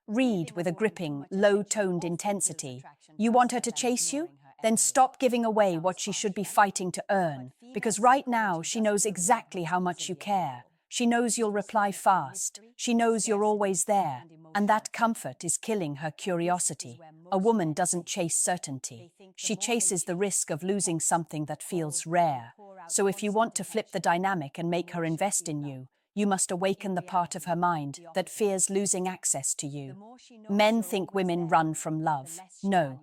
Read with a gripping, low-toned intensity. You want her to chase you? Then stop giving away what she should be fighting to earn, because right now she knows exactly how much you care. She knows you'll reply fast. She knows you're always there. And that comfort is killing her curiosity. A woman doesn't chase certainty. She chases the risk of losing something that feels rare. So if you want to flip the dynamic and make her invest in you, you must awaken the part of her mind that fears losing access to you. Men think women run from love. No,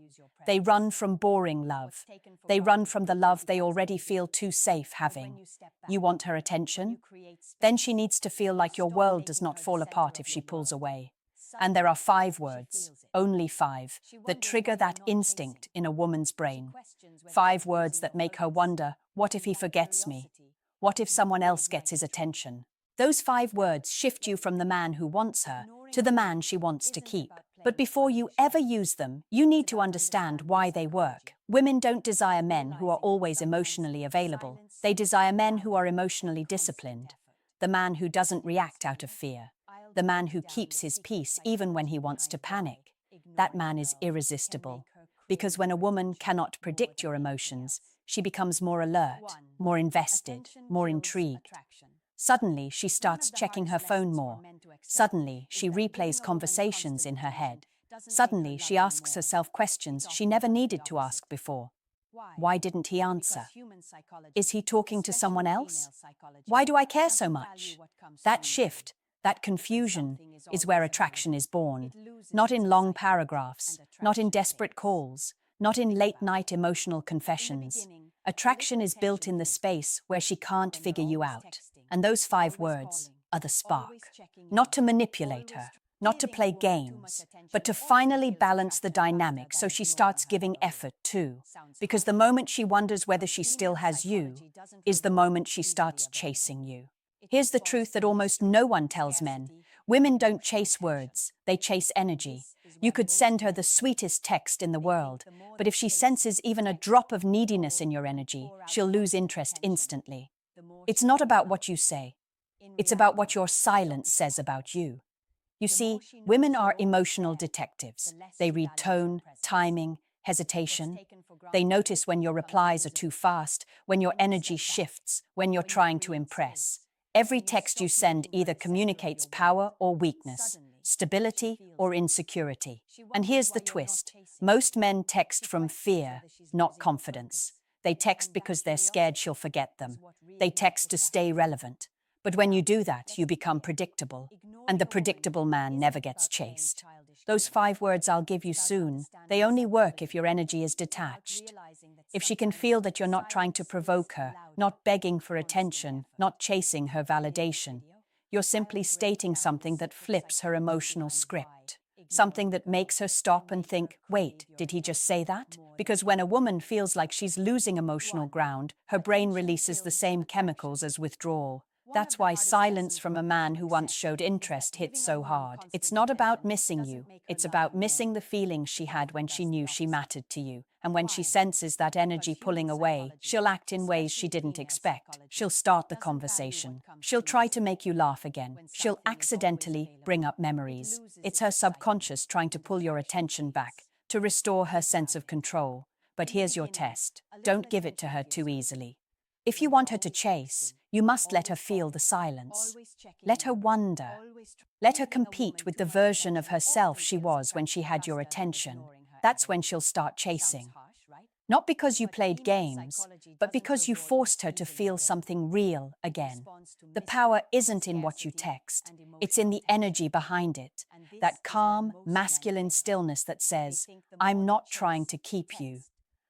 they run from boring love. They run from the love they already feel too safe having. You want her attention? Then she needs to feel like your world does not fall apart if she pulls away. And there are 5 words, only 5, that trigger that instinct in a woman's brain. 5 words that make her wonder, what if he forgets me? What if someone else gets his attention? Those 5 words shift you from the man who wants her to the man she wants to keep. But before you ever use them, you need to understand why they work. Women don't desire men who are always emotionally available. They desire men who are emotionally disciplined. The man who doesn't react out of fear. The man who keeps his peace even when he wants to panic. That man is irresistible. Because when a woman cannot predict your emotions, she becomes more alert, more invested, more intrigued. Suddenly, she starts checking her phone more. Suddenly, she replays conversations in her head. Suddenly, she asks herself questions she never needed to ask before. Why didn't he answer? Is he talking to someone else? Why do I care so much? That shift, that confusion, is where attraction is born. Not in long paragraphs, not in desperate calls, not in late-night emotional confessions. Attraction is built in the space where she can't figure you out. And those 5 words are the spark. Not to manipulate her, not to play games, but to finally balance the dynamic so she starts giving effort too. Because the moment she wonders whether she still has you is the moment she starts chasing you. Here's the truth that almost no one tells men. Women don't chase words, they chase energy. You could send her the sweetest text in the world, but if she senses even a drop of neediness in your energy, she'll lose interest instantly. It's not about what you say. It's about what your silence says about you. You see, women are emotional detectives. They read tone, timing, hesitation. They notice when your replies are too fast, when your energy shifts, when you're trying to impress. Every text you send either communicates power or weakness, stability or insecurity. And here's the twist. Most men text from fear, not confidence. They text because they're scared she'll forget them. They text to stay relevant. But when you do that, you become predictable. And the predictable man never gets chased. Those 5 words I'll give you soon, they only work if your energy is detached. If she can feel that you're not trying to provoke her, not begging for attention, not chasing her validation. You're simply stating something that flips her emotional script. Something that makes her stop and think, wait, did he just say that? Because when a woman feels like she's losing emotional ground, her brain releases the same chemicals as withdrawal. That's why silence from a man who once showed interest hits so hard. It's not about missing you. It's about missing the feelings she had when she knew she mattered to you. And when she senses that energy pulling away, she'll act in ways she didn't expect. She'll start the conversation. She'll try to make you laugh again. She'll accidentally bring up memories. It's her subconscious trying to pull your attention back, to restore her sense of control. But here's your test. Don't give it to her too easily. If you want her to chase, you must let her feel the silence. Let her wonder. Let her compete with the version of herself she was when she had your attention. That's when she'll start chasing. Not because you played games, but because you forced her to feel something real again. The power isn't in what you text. It's in the energy behind it. That calm, masculine stillness that says, I'm not trying to keep you.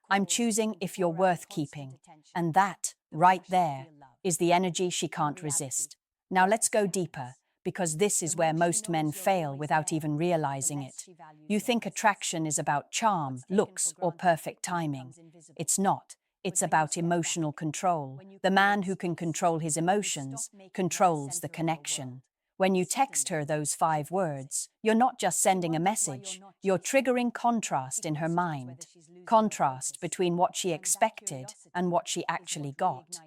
I'm choosing if you're worth keeping. And that, right there, is the energy she can't resist. Now let's go deeper, because this is where most men fail without even realizing it. You think attraction is about charm, looks, or perfect timing. It's not. It's about emotional control. The man who can control his emotions controls the connection. When you text her those 5 words, you're not just sending a message, you're triggering contrast in her mind. Contrast between what she expected and what she actually got.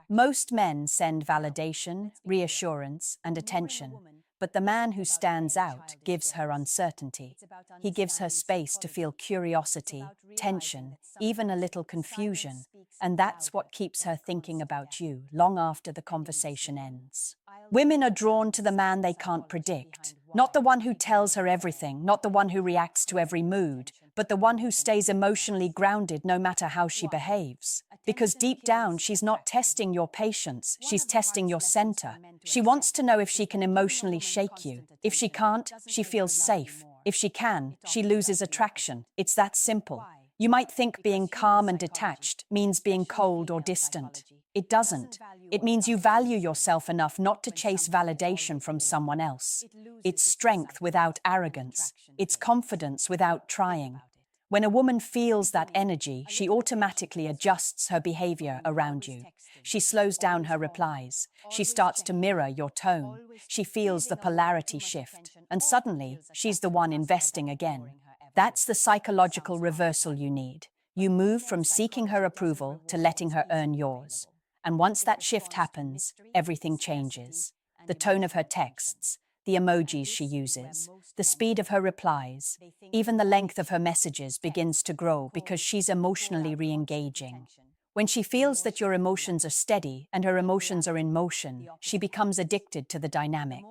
Most men send validation, reassurance, and attention. But the man who stands out gives her uncertainty. He gives her space to feel curiosity, tension, even a little confusion, and that's what keeps her thinking about you long after the conversation ends. Women are drawn to the man they can't predict, not the one who tells her everything, not the one who reacts to every mood, but the one who stays emotionally grounded no matter how she behaves. Because deep down, she's not testing your patience, she's testing your center. She wants to know if she can emotionally shake you. If she can't, she feels safe. If she can, she loses attraction. It's that simple. You might think being calm and detached means being cold or distant. It doesn't. It means you value yourself enough not to chase validation from someone else. It's strength without arrogance. It's confidence without trying. When a woman feels that energy, she automatically adjusts her behavior around you. She slows down her replies. She starts to mirror your tone. She feels the polarity shift. And suddenly, she's the one investing again. That's the psychological reversal you need. You move from seeking her approval to letting her earn yours. And once that shift happens, everything changes. The tone of her texts, the emojis she uses, the speed of her replies, even the length of her messages begins to grow because she's emotionally re-engaging. When she feels that your emotions are steady and her emotions are in motion, she becomes addicted to the dynamic.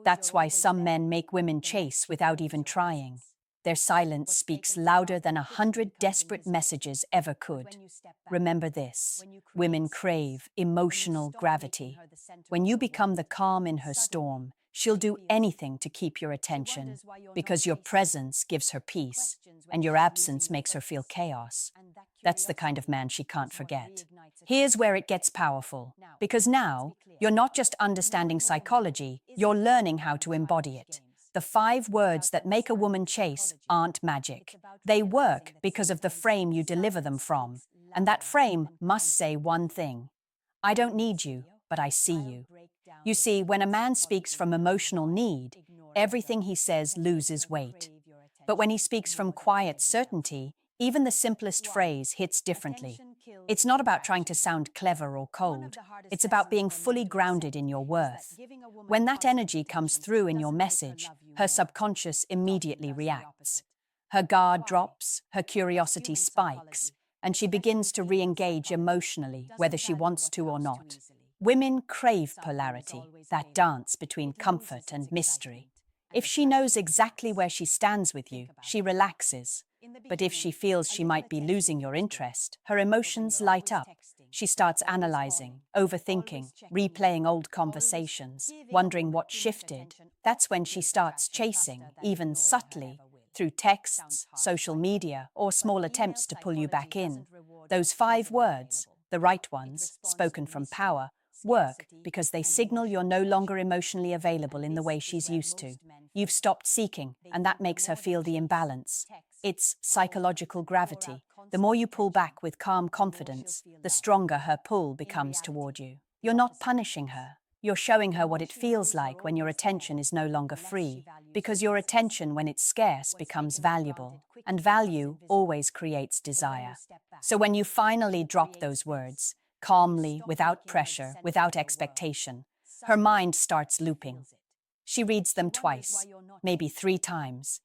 That's why some men make women chase without even trying. Their silence speaks louder than 100 desperate messages ever could. Remember this: women crave emotional gravity. When you become the calm in her storm, she'll do anything to keep your attention, because your presence gives her peace, and your absence makes her feel chaos. That's the kind of man she can't forget. Here's where it gets powerful, because now, you're not just understanding psychology, you're learning how to embody it. The 5 words that make a woman chase aren't magic. They work because of the frame you deliver them from, and that frame must say one thing: I don't need you, but I see you. You see, when a man speaks from emotional need, everything he says loses weight. But when he speaks from quiet certainty, even the simplest phrase hits differently. It's not about trying to sound clever or cold. It's about being fully grounded in your worth. When that energy comes through in your message, her subconscious immediately reacts. Her guard drops, her curiosity spikes, and she begins to re-engage emotionally, whether she wants to or not. Women crave polarity, that dance between comfort and mystery. If she knows exactly where she stands with you, she relaxes. But if she feels she might be losing your interest, her emotions light up. She starts analyzing, overthinking, replaying old conversations, wondering what shifted. That's when she starts chasing, even subtly, through texts, social media, or small attempts to pull you back in. Those 5 words, the right ones, spoken from power, work because they signal you're no longer emotionally available in the way she's used to. You've stopped seeking, and that makes her feel the imbalance. It's psychological gravity. The more you pull back with calm confidence, the stronger her pull becomes toward you. You're not punishing her. You're showing her what it feels like when your attention is no longer free, because your attention, when it's scarce, becomes valuable, and value always creates desire. So when you finally drop those words, calmly, without pressure, without expectation, her mind starts looping. She reads them twice, maybe 3 times.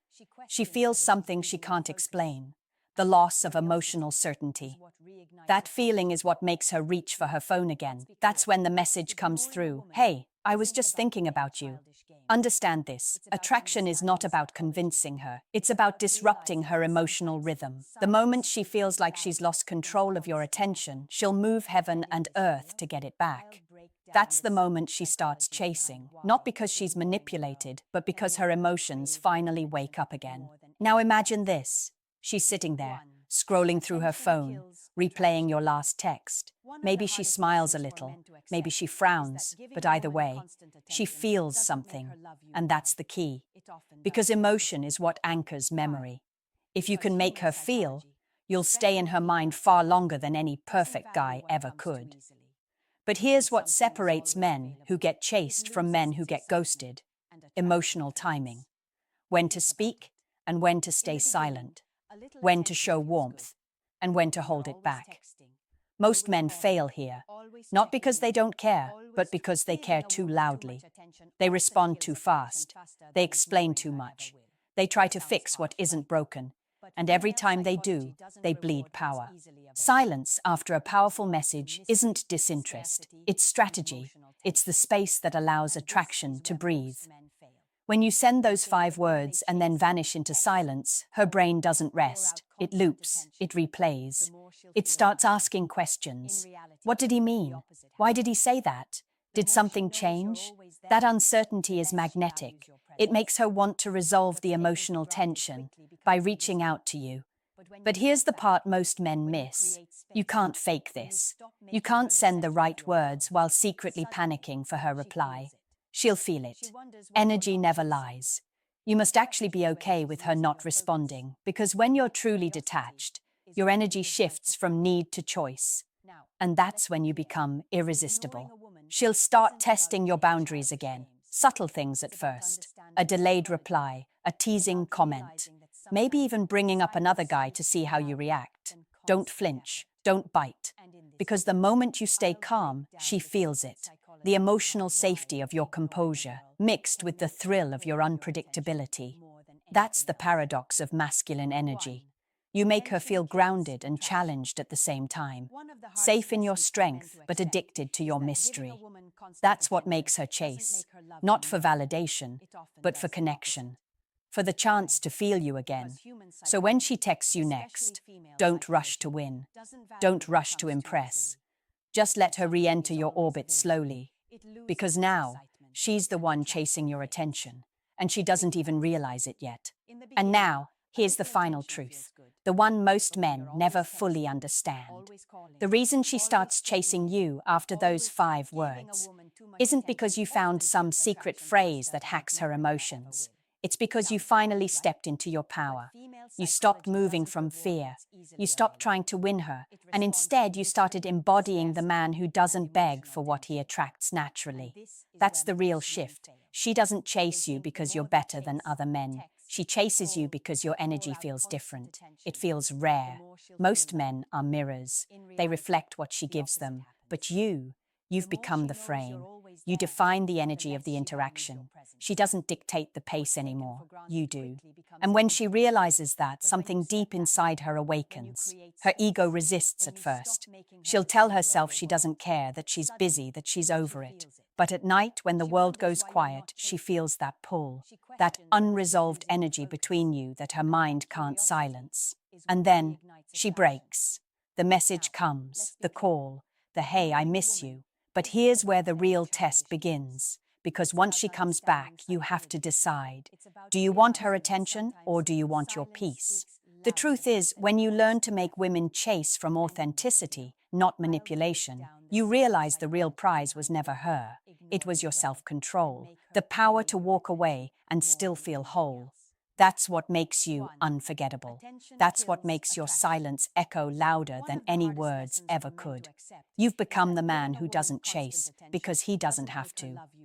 She feels something she can't explain, the loss of emotional certainty. That feeling is what makes her reach for her phone again. That's when the message comes through: hey, I was just thinking about you. Understand this: attraction is not about convincing her. It's about disrupting her emotional rhythm. The moment she feels like she's lost control of your attention, she'll move heaven and earth to get it back. That's the moment she starts chasing, not because she's manipulated, but because her emotions finally wake up again. Now imagine this. She's sitting there, scrolling through her phone, replaying your last text. Maybe she smiles a little, maybe she frowns, but either way, she feels something, and that's the key. Because emotion is what anchors memory. If you can make her feel, you'll stay in her mind far longer than any perfect guy ever could. But here's what separates men who get chased from men who get ghosted: emotional timing. When to speak and when to stay silent. When to show warmth and when to hold it back. Most men fail here, not because they don't care, but because they care too loudly. They respond too fast. They explain too much. They try to fix what isn't broken. And every time they do, they bleed power. Silence after a powerful message isn't disinterest, it's strategy. It's the space that allows attraction to breathe. When you send those 5 words and then vanish into silence, her brain doesn't rest. It loops, it replays. It starts asking questions. What did he mean? Why did he say that? Did something change? That uncertainty is magnetic. It makes her want to resolve the emotional tension by reaching out to you. But here's the part most men miss. You can't fake this. You can't send the right words while secretly panicking for her reply. She'll feel it. Energy never lies. You must actually be okay with her not responding, because when you're truly detached, your energy shifts from need to choice. And that's when you become irresistible. She'll start testing your boundaries again. Subtle things at first. A delayed reply, a teasing comment. Maybe even bringing up another guy to see how you react. Don't flinch. Don't bite. Because the moment you stay calm, she feels it. The emotional safety of your composure, mixed with the thrill of your unpredictability. That's the paradox of masculine energy. You make her feel grounded and challenged at the same time. Safe in your strength, but addicted to your mystery. That's what makes her chase. Not for validation, but for connection. For the chance to feel you again. So when she texts you next, don't rush to win. Don't rush to impress. Just let her re-enter your orbit slowly. Because now, she's the one chasing your attention, and she doesn't even realize it yet. And now, here's the final truth, the one most men never fully understand. The reason she starts chasing you after those 5 words isn't because you found some secret phrase that hacks her emotions. It's because you finally stepped into your power. You stopped moving from fear. You stopped trying to win her, and instead you started embodying the man who doesn't beg for what he attracts naturally. That's the real shift. She doesn't chase you because you're better than other men. She chases you because your energy feels different. It feels rare. Most men are mirrors. They reflect what she gives them. But you've become the frame. You define the energy of the interaction. She doesn't dictate the pace anymore. You do. And when she realizes that, something deep inside her awakens. Her ego resists at first. She'll tell herself she doesn't care, that she's busy, that she's over it. But at night, when the world goes quiet, she feels that pull, that unresolved energy between you that her mind can't silence. And then she breaks. The message comes, the call, the "Hey, I miss you." But here's where the real test begins. Because once she comes back, you have to decide. Do you want her attention or do you want your peace? The truth is, when you learn to make women chase from authenticity, not manipulation, you realize the real prize was never her. It was your self-control, the power to walk away and still feel whole. That's what makes you unforgettable. That's what makes your silence echo louder than any words ever could. You've become the man who doesn't chase because he doesn't have to.